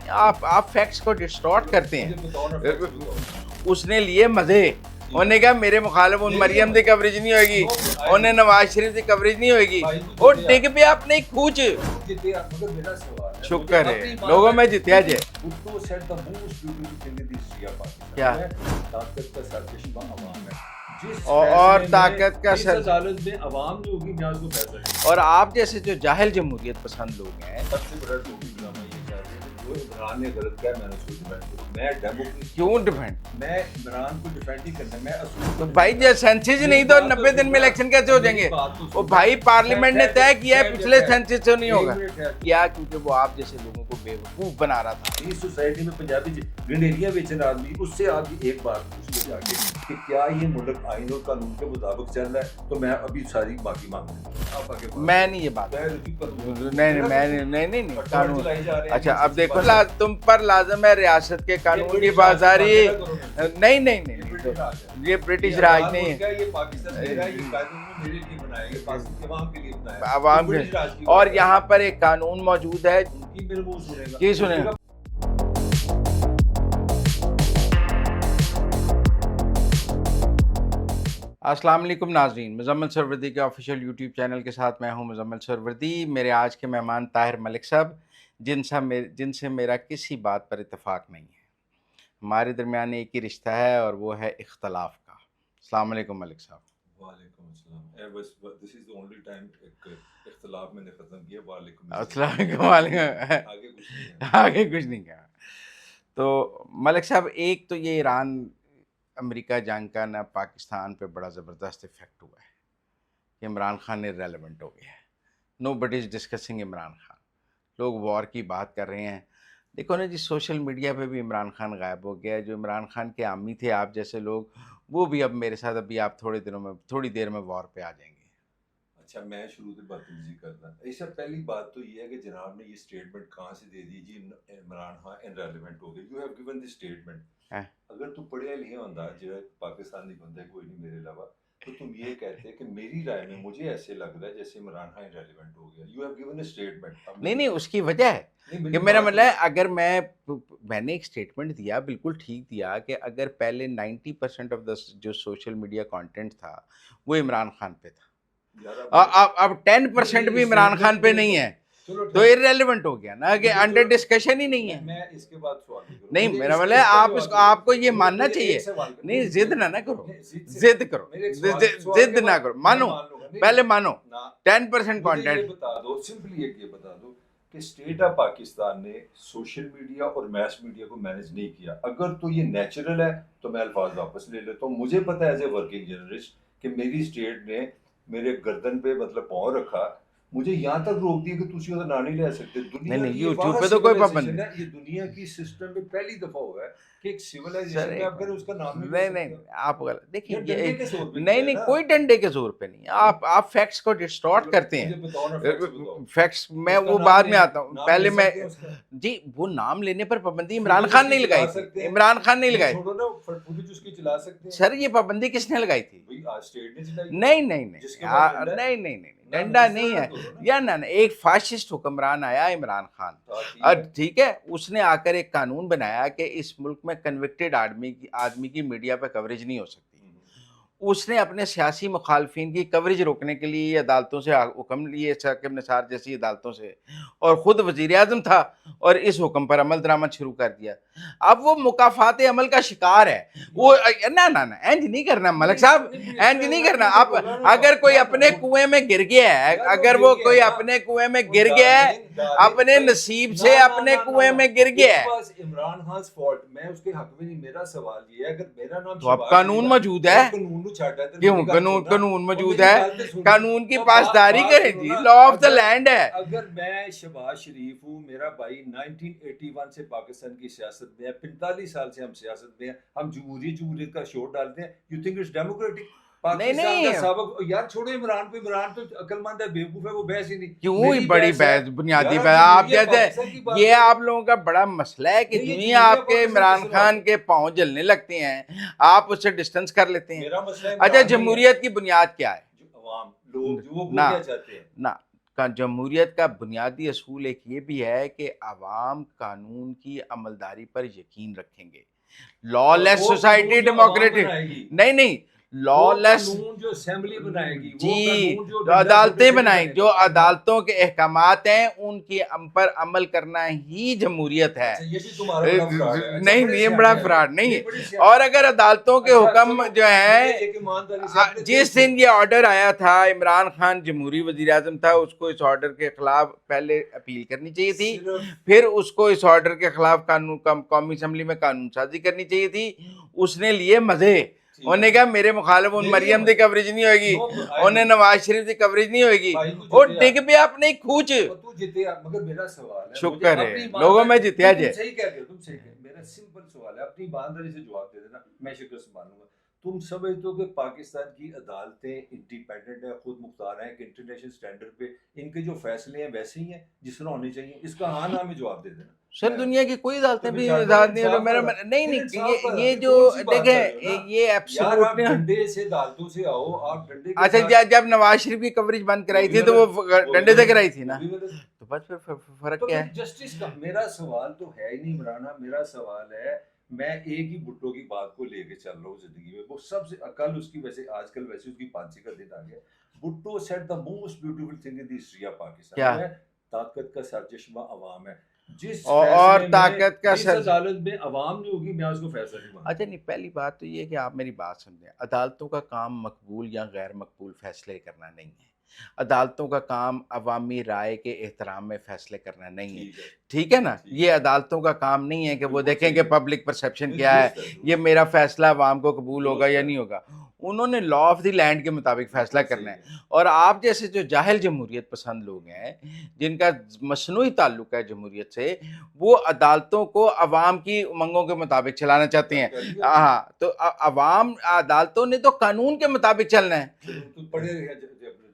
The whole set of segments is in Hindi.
आप फैक्ट्स को डिस्टॉर्ट करते हैं। उसने लिए मजे, उन्हें कहा मेरे मुखालिफ उन मरियम की कवरेज नहीं होगी, उन्हें नवाज शरीफ की कवरेज नहीं होगी, और डिग पे आपने खूच। शुक्र है लोगों में जितिया जे क्या और ताकत का सर में अवाम जो होगी मैं उसको पैसा और आप जैसे जो जाहिल जमहूरियत पसंद लोग हैं। सबसे बड़ा टोपी ड्रामा ये चाह रहे हैं कि जो इमरान ने गलत किया मैंने उसको डिफेंड करूं। मैं डेमोक्रेसी क्यों डिफेंड? मैं इमरान को डिफेंड नहीं करना, मैं असूल तो भाई जब सेंसस नहीं तो 90 दिन में इलेक्शन कैसे हो जाएंगे? वो भाई पार्लियामेंट ने तय किया है पिछले सेंसस से नहीं होगा क्या? क्योंकि वो आप जैसे लोगों को बेवकूफ बना रहा था। इस सोसाइटी में पंजाबी गंडेरिया बेचने आदमी, उससे आपकी एक बात पूछ लो जाके कि क्या ये मुल्क आइन और कानून के मुताबिक चल रहा है, तो मैं अभी सारी माफी मांग रहा हूं। मैं नहीं ये बात नहीं कानून। अच्छा अब देखो तुम पर लाजम है रियासत के कानून की बाजारी। नहीं ये ब्रिटिश राज नहीं है, ये पाकिस्तान मेरा है, ये कानून मेरे लिए बनाया गया, पाकिस्तान के अवाम के लिए बनाया गया, अवाम के। और यहाँ पर एक कानून मौजूद है उनकी मेरे मुंह सुनेगा, की सुनेगा। अस्सलाम वालेकुम नाज़रीन, मुज़म्मिल सरवरदी के ऑफिशियल यूट्यूब चैनल के साथ मैं हूं मुज़म्मिल सरवरदी। मेरे आज के मेहमान ताहिर मलिक साहब, जिनसे मेरा किसी बात पर इत्तेफाक नहीं है। हमारे दरमियान एक ही रिश्ता है और वो है इख्तलाफ का। अस्सलाम वालेकुम मलिक साहब। वालेकुम अस्सलाम। बस this is the only time इख्तलाफ मैंने खत्म किया। वालेकुम आगे कुछ नहीं कहा। तो मलिक साहब, एक तो ये ईरान अमेरिका जंग का ना पाकिस्तान पे बड़ा ज़बरदस्त इफेक्ट हुआ है कि इमरान खान इररेलेवेंट हो गया है। Nobody is discussing Imran Khan. लोग वॉर की बात कर रहे हैं। देखो ना जी, सोशल मीडिया पे भी इमरान खान गायब हो गया है। जो इमरान खान के आमी थे आप जैसे लोग, वो भी अब मेरे साथ अभी आप थोड़ी देर में वॉर पे आ जाएंगे। अच्छा, मैं शुरू से बदतमीजी करता। इससे पहली बात तो ये है कि जनाब ने ये स्टेटमेंट कहाँ से दे दी जी, इमरान खान इररेलेवेंट हो गए। You have given this statement. अगर तू पढ़िया लिखे होता जो पाकिस्तानी बंदा कोई नहीं मेरे अलावा, तो तुम ये कहते कि मेरी राय में मुझे ऐसे लग रहा है जैसे इमरान खान इररेलेवेंट हो गया। You have given a statement. नहीं उसकी वजह है कि मेरा मतलब है, अगर मैंने एक स्टेटमेंट दिया, बिल्कुल ठीक दिया कि अगर पहले 90% ऑफ द जो सोशल मीडिया कंटेंट था वो इमरान खान पे था, अब 10% भी इमरान खान पे नहीं है, तो इररेलेवेंट हो गया ना, कि अंडर डिस्कशन ही नहीं है। मैं इसके बाद सवाल नहीं, मेरा मतलब आपको ये मानना चाहिए। नहीं, जिद ना करो, जिद ना करो, मानो, पहले मानो 10% कंटेंट। बता दो, सिंपली एक ये बता दो कि स्टेट ऑफ पाकिस्तान ने सोशल मीडिया और मैस मीडिया को मैनेज नहीं किया। अगर तो ये नेचुरल है तो मैं अल्फाज वापस ले लेता हूँ। मुझे पता है एज ए वर्किंग जर्नलिस्ट कि मेरी स्टेट ने मेरे गर्दन पे मतलब पाँव रखा, मुझे यहाँ तक रोक दिया कि तुसी उधर ना नहीं ले सकते। दुनिया नहीं, की यूट्यूब पे तो कोई पाबंदी नहीं है। ये दुनिया की सिस्टम में पहली दफा हुआ है कि एक सिविलाइजेशन में आप उसका नाम नहीं आप देखिए, नहीं कोई डंडे के जोर पे नहीं। आप फैक्ट्स को डिस्टॉर्ट करते हैं। फैक्ट्स मैं वो बाद में आता हूँ, पहले मैं जी वो नाम लेने पर पाबंदी इमरान खान नहीं लगाई थी। इमरान खान नहीं लगाई सर, ये पाबंदी किसने लगाई थी? नहीं डंडा नहीं है या ना। एक फाशिस्ट हुक्मरान आया इमरान खान, ठीक है, उसने आकर एक कानून बनाया कि इस मुल्क में कन्विक्टेड आदमी की मीडिया पर कवरेज नहीं हो सकती। उसने अपने सियासी मुखालफिन की कवरेज रोकने के लिए अदालतों से हुक्म लिए, साकिब निसार जैसी अदालतों से, और ख़ुद वज़ीर आज़म था और इस हुक्म पर अमल दरामद शुरू कर दिया। अब वो मुकाफ़ात अमल का शिकार है। वो ना इंज नहीं करना मलिक साहब, इंज नहीं करना। आप अगर कोई अपने कुएं में गिर गया है, अगर वो कोई अपने कुएं में गिर गया है, अपने नसीब से अपने कुएं में गिर गया है, इमरान खान फॉल्ट, मैं उसके हक में नहीं। मेरा सवाल ये है, अगर मेरा नाम तो अब कानून मौजूद है, क्यों कानून मौजूद है, कानून की पासदारी करें जी, लॉ ऑफ द लैंड है। अगर मैं शहबाज शरीफ हूँ, मेरा भाई 1981 से पाकिस्तान की सियासत में है, 45 साल से हम सियासत में हैं, हम जमहूरियत का शोर डालते हैं। You think it's democratic? नहीं यार छोड़ो इमरान को, इमरान तो अक्लमंद है, बेवकूफ है, वो बहस ही नहीं। क्यों ही बड़ी बहस, बुनियादी बहस। आप जैसे ये आप लोगों का बड़ा मसला है कि दुनिया आपके इमरान खान के पांव जलने लगते हैं, आप उससे डिस्टेंस कर लेते हैं। अच्छा, जमहूरियत की बुनियाद क्या है? लोग जो वो बोलना चाहते हैं ना, जमहूरियत का बुनियादी असूल एक ये भी है कि आवाम कानून की अमलदारी पर यकीन रखेंगे। लॉलेस वो सोसाइटी कानून जो आवाम डेमोक्रेटिक बनाएगी, नहीं नहीं वो लॉलेस कानून जो असेंबली बनाएगी, वो जी कानून जो जो डंडा अदालतें छोटे से बनाएं, जो बनेगा। अदालतों के अहकामात हैं उनकी पर अमल करना ही जमहूरियत है। अच्छा, ये भी तुम्हारा बड़ा फ्रॉड है। अच्छा, नहीं बड़े ये सियाने बड़ा हैं फ्रॉड लोग, नहीं ये है। बड़े सियाने और हैं। अगर अदालतों के अच्छा, हुक्म चलो, जो है मुझे एक ईमानदारी से अपने जिस देश दिन ये ऑर्डर आया था, इमरान खान जमहूरी वजीर आजम था, उसको इस ऑर्डर के खिलाफ पहले अपील करनी चाहिए थी, सिर्फ फिर उसको इस ऑर्डर के खिलाफ कानून कौमी असम्बली में कानून साजी करनी चाहिए थी। उसने लिए मजे, ठीक उन्हें है। कहा मेरे मुखालिफ उन ले मरियम लिए की कवरेज नहीं होगी, नो, उन्हें नवाज शरीफ की कवरेज नहीं होगी। भाई तू वो जितया, डिग पे अपने खूच तू जितया, मगर मेरा सवाल है, मुझे शुक्र अपनी है लोगों में जितया तुम जाए। सही कह रहे हो, तुम सही कह रहे हो। मेरा सिंपल सवाल है, अपनी ईमानदारी से जवाब दे देना, मैं शुक्र से मानूंगा। तुम समझते हो कि पाकिस्तान की अदालतें इंडिपेंडेंट है, खुद मुख्तार हैं, कि इंटरनेशनल स्टैंडर्ड पे इनके जो फैसले हैं वैसे ही हैं जिस तरह होने चाहिए? इसका हाँ ना में जवाब दे देना। सर दुनिया की कोई अदालतें तो भी फिर आजाद नहीं है। इंसाफ मेरा का नहीं फिर नहीं इंसाफ का ये फिर जो कौन सी बात कर रहे हो देखें ना? ये यार एब्सोल्यूट आप नहीं। डंडे से अदालतों से आओ, आप डंडे के अच्छा साथ जब नवाज शरीफ की कवरेज बंद कराई थी तो वो डंडे से कराई थी ना, तो बस फिर फर्क तो क्या फिर है? जस्टिस का मेरा सवाल तो है ही नहीं इमरान, मेरा सवाल है, मैं एक ही भुट्टो की बात को लेके चल रहा हूँ जिंदगी में। वो सबसे कल उसकी वैसे आजकल वैसे उसकी फांसी का दिन आ गया। Bhutto said the most beautiful thing in the history of Pakistan, क्या? जो है ताकत का सरचश्मा अवाम है। जिस और फैसले ताकत का जिस सर अदालत में अवाम नहीं होगी, मैं उसको फैसला नहीं मानूंगा। अच्छा नहीं, पहली बात तो ये है कि आप मेरी बात समझें, अदालतों का काम मकबूल या गैर मकबूल फैसले करना नहीं है। अदालतों का काम अवामी राय के एहतराम में फैसले करना नहीं है, ठीक है, ठीक है ना? ठीक ये है, अदालतों का काम नहीं है कि वो बिल्कुल देखें सही कि है। पब्लिक परसेप्शन नहीं, क्या है, दुरुस्त है, ये दुरुस्त मेरा फैसला अवाम को कबूल होगा दुरुस्त या है, नहीं होगा। उन्होंने लॉ ऑफ द लैंड के मुताबिक फैसला बिल्कुल करना सही है। है। और आप जैसे जो जाहिल जमहूरियत पसंद लोग हैं, जिनका मसनूई ताल्लुक है जमहूरियत से, वो अदालतों को अवाम की उमंगों के मुताबिक चलाना चाहते कर हैं। कर लिया हाँ तो अवाम अदालतों ने तो कानून के मुताबिक चलना है। चलो, तो पढ़े रहे हैं,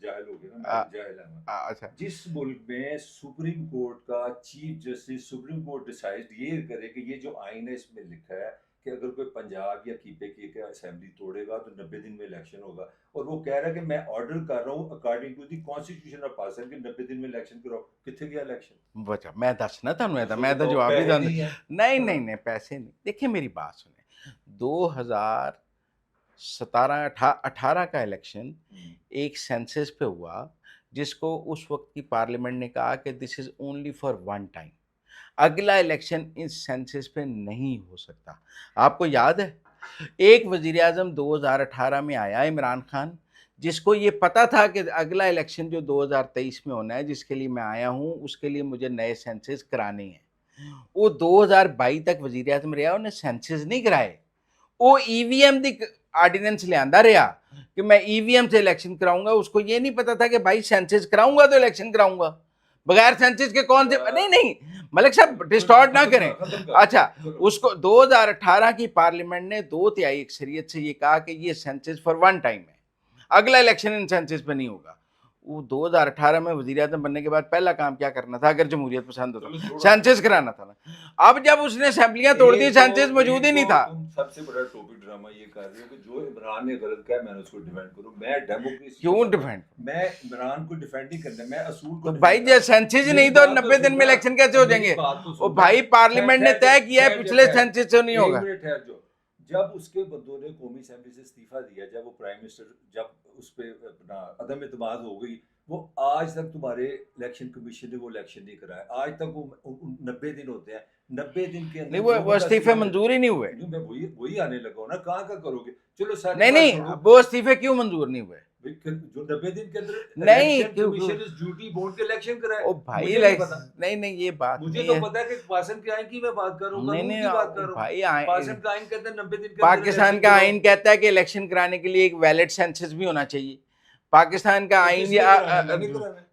जाहिल हो गए ना, आ, मैं जाहिल हूँ। अच्छा जिस मुल्क में सुप्रीम कोर्ट का chief justice supreme court decide ये करे कि ये जो आइन है इसमें लिखा है कि अगर कोई पंजाब या कीपे की असेंबली तोड़ेगा तो 90 दिन में इलेक्शन होगा, और वो कह रहा है कि मैं ऑर्डर कर रहा हूँ according to the constitution of Pakistan कि 90 दिन में इलेक्शन कराओ, कितने गया इलेक्शन? बचा मैं दसना था मैं तो तो जवाब ही पैसे था। नहीं है। नहीं नहीं नहीं पैसे नहीं। देखिए मेरी बात सुने, 2017 18 का इलेक्शन एक सेंसस पे हुआ, जिसको उस वक्त की पार्लियामेंट ने कहा कि this is only for one time, अगला इलेक्शन इस सेंसस पे नहीं हो सकता। आपको याद है एक वजीर आजम 2018 में आया इमरान खान, जिसको ये पता था कि अगला इलेक्शन जो 2023 में होना है, जिसके लिए मैं आया हूँ, उसके लिए मुझे नए सेंसस कराने हैं। वो 2022 तक वजीर आजम रहा, उन्हें सेंसस नहीं कराए। वो ईवीएम दी आर्डिनेंस ले आंदा रहा कि मैं ईवीएम से इलेक्शन कराऊंगा। उसको ये नहीं पता था कि भाई सेंसस कराऊंगा तो इलेक्शन कराऊंगा, बगैर सेंसस के कौन से नहीं नहीं मलिक साहब डिस्टॉर्ट ना करें। अच्छा उसको 2018 की पार्लियामेंट ने 2/3 अक्सरियत से ये कहा कि ये सेंसस फॉर वन टाइम है, अगला इलेक्शन इन सेंसस पे नहीं होगा। वो 2018 में वजीर आजम बनने के बाद पहला काम क्या करना था, अगर जमहूरियत पसंद होता सेंसस कराना था ना। अब जब उसने असेंबलियां तोड़ दी, सेंसस मौजूद ही नहीं था। तुम सबसे बड़ा टॉपिक ड्रामा ये कर रहे हो कि जो इमरान ने गलत कहा मैंने उसको डिफेंड करूं। मैं डेमोक्रेसी क्यों डिफेंड? मैं इमरान को डिफेंड नहीं करना, मैं असूल को तो भाई जब सेंसस ही नहीं तो 90 दिन में इलेक्शन कैसे हो जाएंगे? वो भाई पार्लियामेंट ने तय किया है पिछले सेंसस से नहीं होगा। जब उसके बंदों ने कौमी असेंबली से इस्तीफा दिया, जब वो प्राइम मिनिस्टर, जब उस पर अपना अदम एतमाद हो गई, वो आज तक तुम्हारे इलेक्शन कमीशन ने वो इलेक्शन नहीं कराया। आज तक वो 90 दिन होते हैं, 90 दिन के अंदर नहीं वो इस्तीफे मंजूर ही नहीं हुए। मैं वही आने लगा हूं ना, कहाँ का करोगे? चलो सर नहीं वो इस्तीफे क्यों मंजूर नहीं हुए? जो 90 दिन के अंदर नहीं कमीशन इस ड्यूटी बोर्ड के इलेक्शन कराए। ओ भाई नहीं ये बात मुझे तो पता है कि पाकिस्तान के आइन की मैं बात कर रहा हूँ, कानून की बात कर रहा हूँ भाई। पाकिस्तान का आइन कहता है 90 दिन के पाकिस्तान का आइन कहता है कि इलेक्शन कराने के लिए एक वैलिड सेंसस भी होना चाहिए। पाकिस्तान का आइन या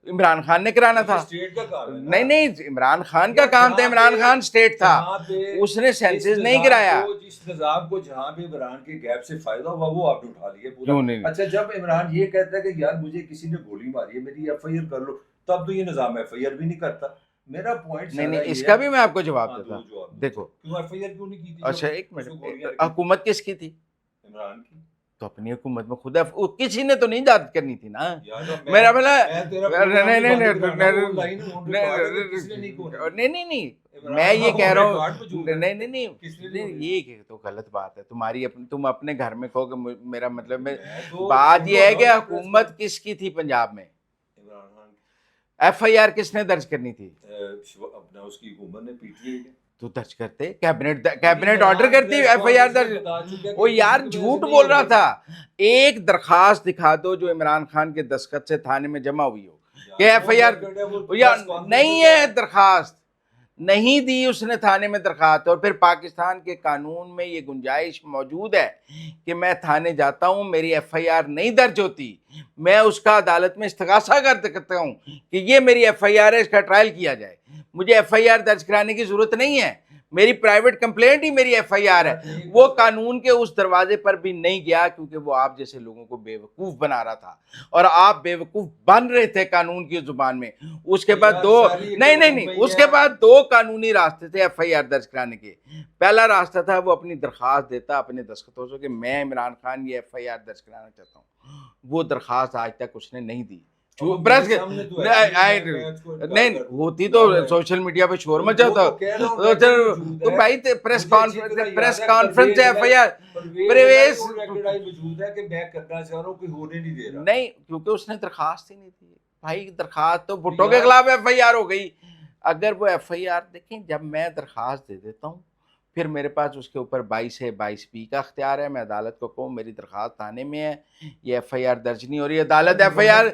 इमरान खान ने कराना था। नहीं इमरान खान का काम था, इमरान खान स्टेट था, उसने सेंसस नहीं कराया। जिस निजाम को जहाँ पे इमरान के गैप से फायदा हुआ वो आपने उठा लिया पूरा। अच्छा जब इमरान ये कहता है कि यार मुझे किसी ने गोली मारी है, मेरी एफआईआर कर लो, तब तो ये निजाम एफआईआर भी नहीं करता। मेरा पॉइंट नहीं इसका भी मैं आपको जवाब देता। देखो क्यों एफआईआर क्यों नहीं की थी? अच्छा एक मिनट, हुकूमत किसकी थी? इमरान की। तो अपनी हुकूमत में खुदा किसी ने तो नहीं इजाजत करनी थी ना। यार तो मेरा बोला मैं तेरा प्रोग्राम नहीं बंद कराना, वो लाइन ऑन रिकॉर्ड है कि किसने नहीं खोली। नहीं इमरान मैं ये खान कह रहा रिकॉर्ड हूँ, मौजूद है। नहीं किसने नहीं, नहीं खोली? ये तो गलत बात है तुम्हारी। तुम अपने घर में कहो कि मेरा मतलब मैं तो बात सुन ये है रहा कि हूँ प्रेस हुकूमत किसकी थी पंजाब में, इमरान खान FIR किसने दर्ज करनी थी? अपना उसकी हुकूमत ने पीटीआई ने। तो दर्ज करते, कैबिनेट ऑर्डर करती, FIR दर्ज। वो यार झूठ बोल रहा था। एक दरखास्त दिखा दो जो इमरान खान के दस्तखत से थाने में जमा हुई हो कि FIR, या नहीं है दरखास्त, नहीं दी उसने थाने में दरखास्त। और फिर पाकिस्तान के कानून में ये गुंजाइश मौजूद है कि मैं थाने जाता हूं, मेरी FIR नहीं दर्ज होती, मैं उसका अदालत में इस्तगासा कर सकता हूं कि ये मेरी FIR है, इसका ट्रायल किया जाए। मुझे FIR दर्ज कराने की जरूरत नहीं है, मेरी प्राइवेट कंप्लेंट ही मेरी FIR है। वो कानून के उस दरवाजे पर भी नहीं गया क्योंकि वो आप जैसे लोगों को बेवकूफ बना रहा था और आप बेवकूफ बन रहे थे कानून की जुबान में। उसके बाद उसके बाद दो कानूनी रास्ते थे FIR दर्ज कराने के। पहला रास्ता था वो अपनी दरखास्त देता अपने दस्तखतों से कि मैं इमरान खान ये FIR दर्ज कराना चाहता हूँ। वो दरखास्त आज तक उसने नहीं दी। प्रेस नहीं होती तो सोशल मीडिया पे शोर मचा था। तो भाई प्रेस कॉन्फ्रेंस है FIR प्रवेश नहीं, क्योंकि उसने दरखास्त ही नहीं दी भाई। दरखास्त तो भुट्टो के खिलाफ FIR हो गई। अगर वो FIR देखें, जब मैं दरखास्त दे देता हूँ फिर मेरे पास उसके ऊपर 22B का अख्तियार है, मैं अदालत को कहूँ मेरी दरखास्त थाने में है, ये FIR दर्ज नहीं हो रही, अदालत FIR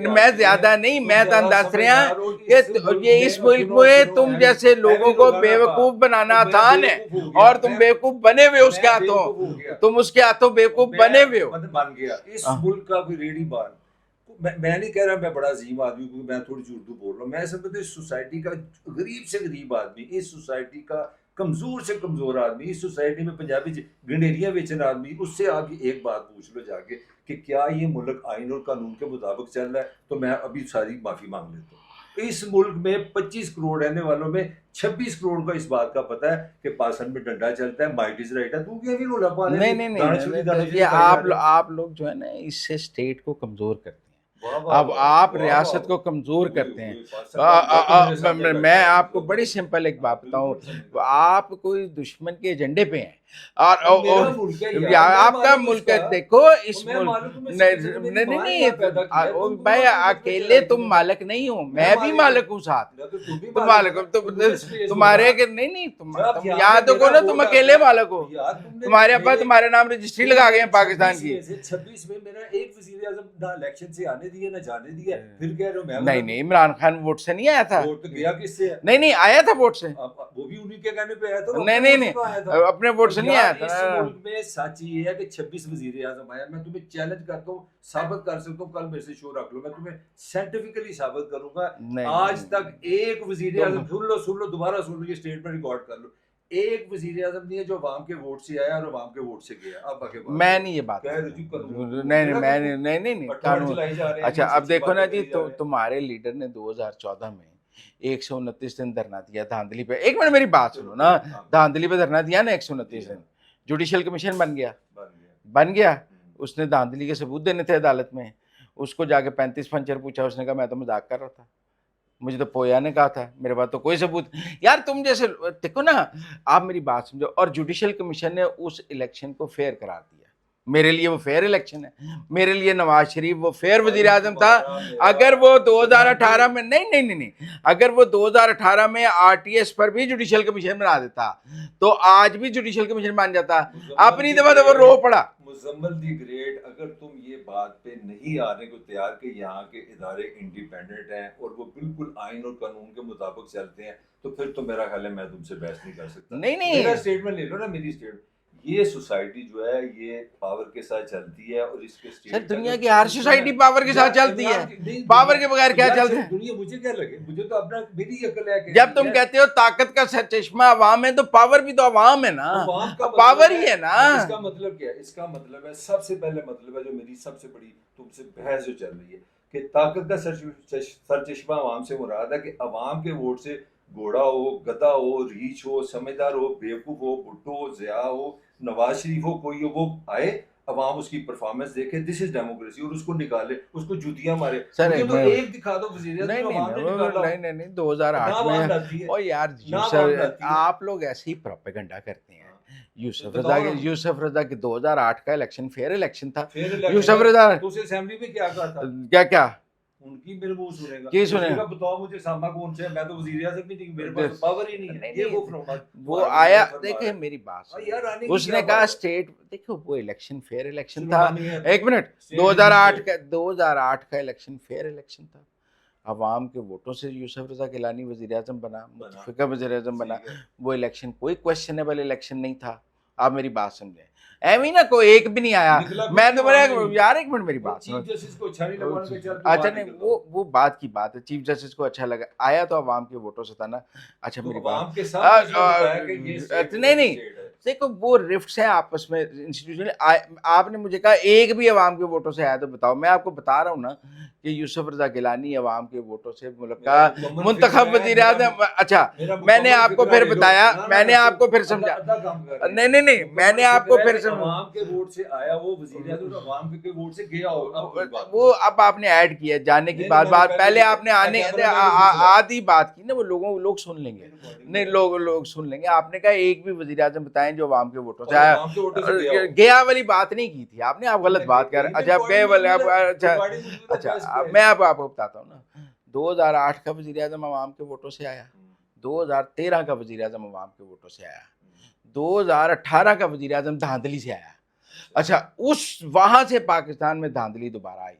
मैं ज्यादा नहीं, मैं तो दस रहा कि ये इस मुल्क में तुम जैसे लोगों को बेवकूफ बनाना आसान है और तुम बेवकूफ बने हुए उसके हाथों, तुम उसके हाथों बेवकूफ बने हुए हो। बन गया इस मुल्क का कोई रेडी बार। मैं नहीं कह रहा मैं बड़ा अजीम आदमी, क्योंकि मैं थोड़ी सी उर्दू बोल रहा हूँ। मैं समझता इस सोसाइटी का गरीब से गरीब आदमी, इस सोसाइटी का कमजोर से कमजोर आदमी, इस सोसाइटी में पंजाबी गंडेरियां बेचन आदमी, उससे आप एक बात पूछ लो जाके कि क्या ये मुल्क आइन और कानून के मुताबिक चल रहा है, तो मैं अभी सारी माफी मांग लेता हूँ। इस मुल्क में 25 करोड़ रहने वालों में 26 करोड़ का इस बात का पता है कि पासन में डंडा चलता है, माइट इज राइट है। तू क्या भी रोला पा रहे हैं? नहीं, आप लोग जो है ना इससे स्टेट को कमजोर करते हैं। अब आप रियासत को कमजोर करते हैं। मैं आपको बड़ी सिंपल एक बात बताऊं, आप कोई दुश्मन के एजेंडे पे हैं और आपका मुल्क है। देखो इस मुल्क नहीं भाई, अकेले तुम मालिक नहीं हो, मैं भी मालिक हूँ साथ। तुम मालिक हो, तुम्हारे नहीं तुम याद हो ना, तुम अकेले मालिक हो। तुम्हारे अब्बा तुम्हारे नाम रजिस्ट्री लगा गए हैं पाकिस्तान की। 26 में मेरा एक वजीर आज़म ना इलेक्शन से आने दिया ना जाने दिया, फिर कह रहे हो मैं नहीं इमरान खान वोट से नहीं आया था। वोट तो गया किससे? नहीं आया था वोट से, वो भी उन्हीं के कहने पे आया था। नहीं अपने वोट से नहीं आया था। इस मुल्क में सच ये है कि 26 वजीर आज़म आया। मैं तुम्हें चैलेंज करता हूँ, साबित कर सकता हूँ, कल मेरे से शो रख लो, मैं तुम्हें साइंटिफिकली साबित करूंगा। आज तक एक वजीर आज़म, सुन लो दोबारा सुन लो, ये स्टेटमेंट रिकॉर्ड कर लो, एक वजीर आज़म नहीं है जो अवाम के वोट से आया और अवाम के वोट से गया। अब आगे मैं नहीं ये बात नहीं कानून। अच्छा अब देखो ना जी, तो तुम्हारे लीडर ने 2014 में 129 दिन धरना दिया धांधली पे। एक मिनट मेरी बात सुनो ना, धांधली पे धरना दिया ना 129 दिन, जुडिशियल कमीशन बन गया। उसने धांधली के सबूत देने थे अदालत में, उसको जाके 35 पंचर पूछा, उसने कहा मैं तो मजाक कर रहा था, मुझे तो पोया ने कहा था, मेरे पास तो कोई सबूत। यार तुम जैसे देखो ना, आप मेरी बात समझो। और जुडिशियल कमीशन ने उस इलेक्शन को फेयर करार दिया। मेरे लिए वो फेयर इलेक्शन है, मेरे लिए नवाज शरीफ वो फेयर वजीर आजम था। अगर वो 2018 में नहीं अगर वो 2018 में RTS पर भी जुडिशियल कमीशन बना देता तो आज भी जुडिशियल कमीशन बन जाता। अपनी दफा तो वो रो पड़ा। मुजम्मल दी ग्रेट, अगर तुम ये बात पे नहीं आने को तैयार कि यहाँ के इदारे इंडिपेंडेंट हैं और वो बिल्कुल आइन और कानून के मुताबिक चलते हैं, तो फिर तो मेरा ख्याल है मैं तुमसे बहस नहीं कर सकता। नहीं मेरा स्टेटमेंट ले लो ना, मेरी स्टेटमेंट। ये सोसाइटी जो है ये पावर के साथ चलती है और इसके सर दुनिया की हर सोसाइटी पावर के साथ चलती है, पावर के बगैर क्या चलते हैं? दुनिया मुझे क्या लगे, मुझे तो अपना मेरी अकल है। जब तुम कहते हो ताकत का चश्मा अवाम है, तो पावर भी तो अवाम है ना, पावर ही है ना। इसका मतलब क्या है? इसका मतलब है, सबसे पहले मतलब है जो मेरी सबसे बड़ी तुमसे बहस जो चल रही है कि ताकत का सरचश्मा अवाम से मुराद है कि अवाम के वोट से घोड़ा हो, गधा हो, रीछ हो, समझदार हो, बेवकूफ हो, भुट्टो हो, ज़िया हो, नवाज शरीफ हो, कोई हो, वो आए अवाम उसकी परफॉर्मेंस देखे, दिस इज डेमोक्रेसी, और उसको निकाले, उसको जूतियां मारे। सर मुझे तो मैं एक दिखा दो वजीर आज़म नहीं जो नहीं अवाम ने नहीं निकाला हो। नहीं नहीं 2008 ना अवाम में लाती है, ओ यार ना अवाम यूसुफ लाती है। आप लोग ऐसे ही प्रोपेगेंडा करते हैं। हाँ, यूसुफ तो रजा बताओ के ना। यूसुफ रजा के 2008 का इलेक्शन फेयर इलेक्शन था। फिर इलेक्शन यूसुफ था, रजा तो उसे असेंबली में क्या कहा था? क्या क्या उनकी मेरे मुंह सुनेगा, की उसने सुने कहा बताओ मुझे सामा कौन सा है, मैं तो वजीर आज़म भी नहीं, मेरे पास तो नहीं पावर ही नहीं है। ये वो फरमा वो तुम्हारा आया वजीर फरमा देखे रहा है। मेरी बात हाँ सुनो। यार, आने की उसने क्या कहा बात है? स्टेट देखो वो इलेक्शन फेयर इलेक्शन चलो था। मान गया, एक मिनट स्टेट 2008 स्टेट। का 2008 का इलेक्शन फेयर इलेक्शन था। अवाम के वोटों से यूसुफ रजा गिलानी वजीर आजम बना, मुतफिका वजीर आजम बना। सही है। वो इलेक्शन कोई क्वेश्चनेबल इलेक्शन नहीं था। आप मेरी बात समझे, एवी ना कोई एक भी नहीं आया। निकला कुछ मैं नहीं तो वहाँ मेरा नहीं। यार एक मिनट मेरी वो बात चीफ सुनो। जस्टिस को अच्छा नहीं लगा, उन्होंने कहा चल तू अच्छा बाहर नहीं निकल जाओ। वो बात की बात है, चीफ जस्टिस को अच्छा लगा आया तो अवाम के वोटों से था ना। अच्छा तो मेरी अवाम बात के सामने उसने बताया कि ये नहीं नहीं स्टेट है। देखो वो रिफ्ट्स हैं आपस में इंस्टीट्यूशन। आपने मुझे कहा एक भी अवाम के वोटों से आया तो बताओ। मैं आपको बता रहा हूँ ना कि यूसुफ रजा गिलानी अवाम के वोटों से मुल्क का मेरा मुकम्मल मुंतखब फिक्र है, वजीर आज़म। अच्छा मेरा मैंने मुकम्मल आपको फिक्र फिर ले लो। बताया, ना, ना, मैंने ना, आपको फिर अद्धा- समझा। अद्धा काम कर रहे हैं। नहीं नहीं नहीं मुकम्मल मैंने फिक्र आपको है फिर कि अवाम के वोट से आया वो वजीर आज़म, और अवाम के वोट से गया हो। अब कोई बात वो अब आपने ऐड किया जाने की नहीं, बात मैंने बात पहले पहले किया। आपने आने कैमरा मैन को पूछ लो। आधी बात की ना, वो लोग सुन लेंगे। नहीं लोग सुन लेंगे। आपने कहा एक भी वजीर आजम बताएं जो अवाम के वोटों से और आया। अवाम के वोटों से गया हो। गया वाली बात नहीं की थी आपने, आप गलत बात कर रहे हैं। अच्छा गए वाले अच्छा अच्छा मैं आपको बताता हूँ ना। 2008 का वजीर आजम अवाम के वोटों से आया, 2013 का वजीर आजम अवाम के वोटों से आया, 2018 का वजीर आजम धांधली से आया। अच्छा उस वहां से पाकिस्तान में धांधली दोबारा आई,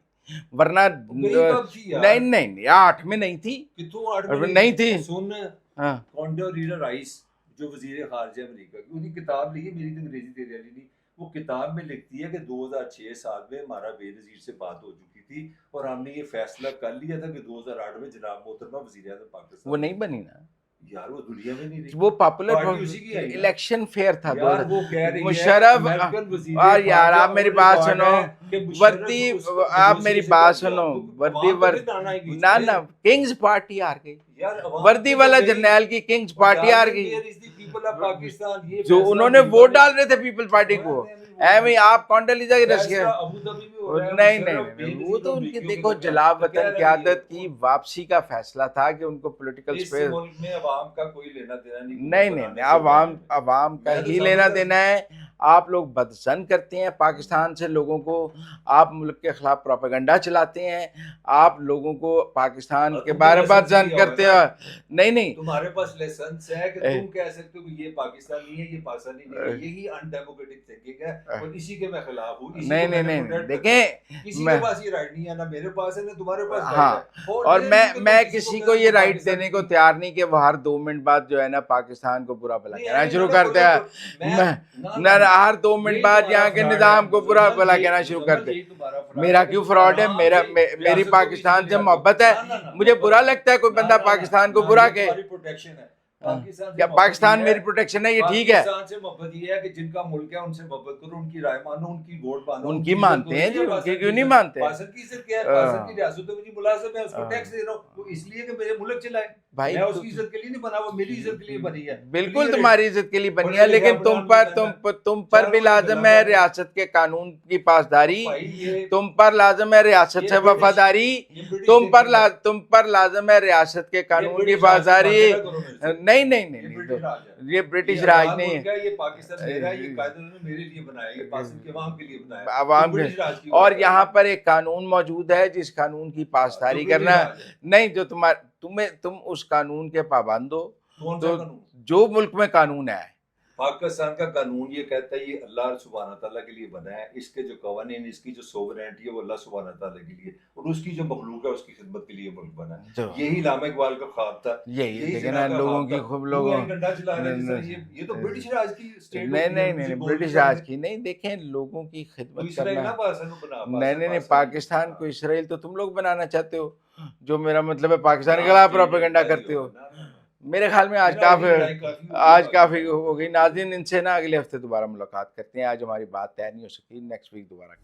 वरना नहीं नहीं 8 में नहीं थी। कितों 8 में नहीं थी। सुन, हाँ कॉन्डोलीज़ा राइस जो वजीर खारजा अमेरिका की, उनकी किताब लिखी, मेरी तो अंग्रेजी तेरी वाली नहीं। वो किताब में लिखती है कि 2006-7 में हमारा बेनज़ीर से बात हो चुकी थी और हमने ये फैसला कर लिया था कि 2008 में जनाब मोहतरमा वजीर आज़म पाकिस्तान वो नहीं बनी ना यार, वो दुनिया में नहीं रही। वो पॉपुलर पार्टी उसी की आई ना। इलेक्शन फेयर था यार वो कह रही है मुशर्रफ। अमेरिकन वजीर और यार खारजा आप मेरी और बात रिकॉर्ड सुनो, है कि मुशर्रफ वर्दी उसको आप मेरी negotiation बात कर गया। सुनो, तो वर्दी अवाम तो फिर आना ही बीच ना में। ना किंग्स पार्टी हार गई। यार अवाम वर्दी तो वाला गई। जर्नैल की किंग्स पार्टी हार गई। Where is the people of Pakistan? ये जो फैसला उन्होंने अमेरिका वोट में- डाल रहे थे पीपल पार्टी को, एवं आप कॉन्डोलीज़ा की रश फैसला अबू धाबी में हो रहा है, नहीं मुशर्रफ नहीं नहीं बेनज़ीर वो तो और उनकी अमरीकियों देखो के दरमियान। जलाब तो कह वतन रही क़यादत है की वापसी का फैसला था कि उनको पॉलिटिकल इस स्पेस मुल्क में अवाम का कोई लेना देना नहीं। नहीं नहीं अवाम का मैं तो ही लेना समझता- देना है। आप लोग बदसन करते हैं पाकिस्तान से लोगों को, आप मुल्क के खिलाफ प्रोपेगेंडा चलाते हैं, आप लोगों को पाकिस्तान के बारे में बदसन करते हो। नहीं नहीं तुम्हारे पास लाइसेंस है कि तुम कह सकते हो कि ये पाकिस्तानी है, ये पाकिस्तानी नहीं है। यही अनडेमोक्रेटिक थिंकिंग है और इसी के मैं खिलाफ हूँ। नहीं नहीं नहीं देखें किसी के पास ये राइट नहीं है, ना मेरे पास है ना तुम्हारे पास। हाँ और मैं किसी को ये राइट देने को तैयार नहीं कि वो हर 2 मिनट बाद जो है ना पाकिस्तान को बुरा भला कहना शुरू करते हैं। मैं हर 2 मिनट बाद यहाँ के निज़ाम को बुरा भला कहना शुरू करते। मेरा क्यों फ्रॉड है? मेरी पाकिस्तान से मोहब्बत है। मुझे बुरा लगता है कोई बंदा पाकिस्तान को बुरा कहे। प्रोटेक्शन है क्या पाकिस्तान मेरी प्रोटेक्शन है? ये ठीक है। पाकिस्तान से मोहब्बत ये है कि जिनका मुल्क है उनसे मोहब्बत करो, उनकी राय मानो, उनकी वोट मानो। उनकी मानते हैं जी, उनकी क्यों नहीं मानते? पाकिस्तान की इज्जत क्या है? पाकिस्तान की रियासत में मुझे मुलाजिम है, उसको टैक्स दे रहा हूँ तो इसलिए कि मेरे मुल्क चलाए। भाई मैं उसकी इज्जत के लिए नहीं बना, वो मेरी इज्जत के लिए बनी है। बिल्कुल तुम्हारी इज्जत के लिए बनी है, लेकिन तुम पर भी लाजम है रियासत के कानून की पासदारी, तुम पर लाजम है रियासत से वफादारी, तुम पर लाजम है रियासत के कानून की पासदारी। नहीं नहीं नहीं ये ब्रिटिश राज नहीं है, ये पाकिस्तान मेरा है, ये कायदे ने मेरे लिए बनाया, ये पाकिस्तान के अवाम के लिए बनाया, अवाम के। और यहाँ पर एक कानून मौजूद है जिस कानून की पासदारी करना नहीं, जो तुम उस कानून के पाबंद हो। तो जो मुल्क में कानून है, पाकिस्तान का कानून ये कहता है ये अल्लाह सुब्हाना तआला के लिए बना है, इसके जो कवानीन, इसकी जो सोवरेनिटी है वो अल्लाह सुब्हाना तआला के लिए, और उसकी जो मखलूक है उसकी खिदमत के लिए मुल्क बना है। यही इलामा इकबाल का ख्वाब था। यही लेकिन लोगों की खूब लोगों डंडा चला रहे हैं। ये तो ब्रिटिश राज की स्टेट नहीं ब्रिटिश राज की नहीं। देखें लोगों की खिदमत करना। नहीं पाकिस्तान को इसराइल तो तुम लोग बनाना चाहते हो, जो मेरा मतलब है पाकिस्तान के खिलाफ प्रोपेगेंडा करते हो। मेरे ख्याल में आज काफी हो गई। नाज़रीन इनसे ना अगले हफ्ते दोबारा मुलाकात करते हैं। आज हमारी बात तय नहीं हो सकी, नेक्स्ट वीक दोबारा।